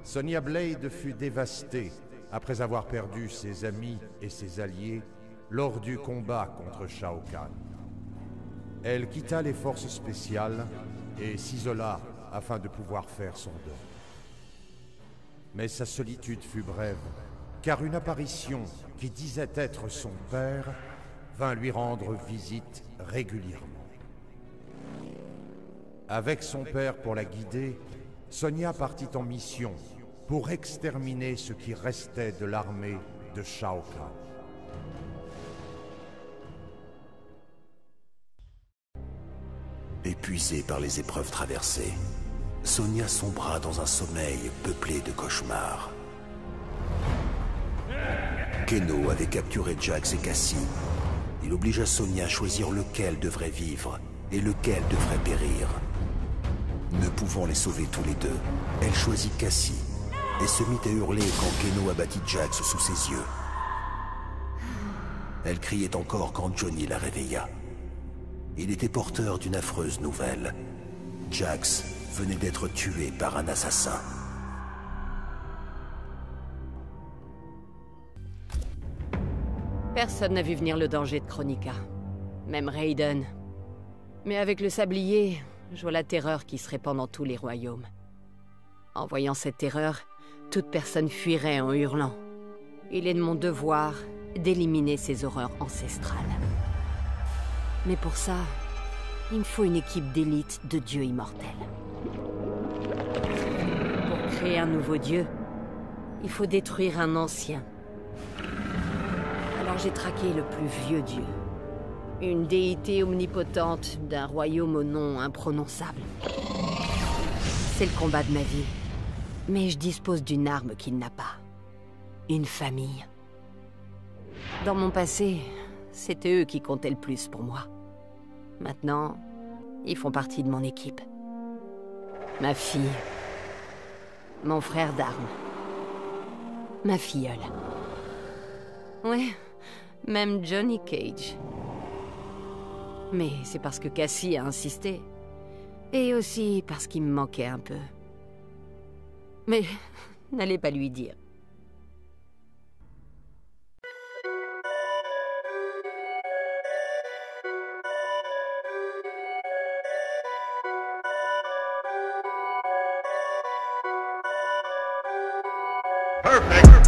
Sonya Blade fut dévastée après avoir perdu ses amis et ses alliés lors du combat contre Shao Kahn. Elle quitta les forces spéciales et s'isola afin de pouvoir faire son deuil. Mais sa solitude fut brève, car une apparition qui disait être son père vint lui rendre visite régulièrement. Avec son père pour la guider, Sonya partit en mission pour exterminer ce qui restait de l'armée de Shao Kahn. Épuisée par les épreuves traversées, Sonya sombra dans un sommeil peuplé de cauchemars. Keno avait capturé Jax et Cassie. Il obligea Sonya à choisir lequel devrait vivre et lequel devrait périr. Ne pouvant les sauver tous les deux, elle choisit Cassie et se mit à hurler quand Keno abattit Jax sous ses yeux. Elle criait encore quand Johnny la réveilla. Il était porteur d'une affreuse nouvelle. Jax venait d'être tué par un assassin. Personne n'a vu venir le danger de Kronika. Même Raiden. Mais avec le sablier, je vois la terreur qui se répand dans tous les royaumes. En voyant cette terreur, toute personne fuirait en hurlant. Il est de mon devoir d'éliminer ces horreurs ancestrales. Mais pour ça, il me faut une équipe d'élite de dieux immortels. Pour créer un nouveau dieu, il faut détruire un ancien. Alors j'ai traqué le plus vieux dieu. Une déité omnipotente d'un royaume au nom imprononçable. C'est le combat de ma vie. Mais je dispose d'une arme qu'il n'a pas. Une famille. Dans mon passé, c'était eux qui comptaient le plus pour moi. Maintenant, ils font partie de mon équipe. Ma fille. Mon frère d'armes. Ma filleule. Ouais, même Johnny Cage. Mais c'est parce que Cassie a insisté. Et aussi parce qu'il me manquait un peu. Mais n'allez pas lui dire. Perfect.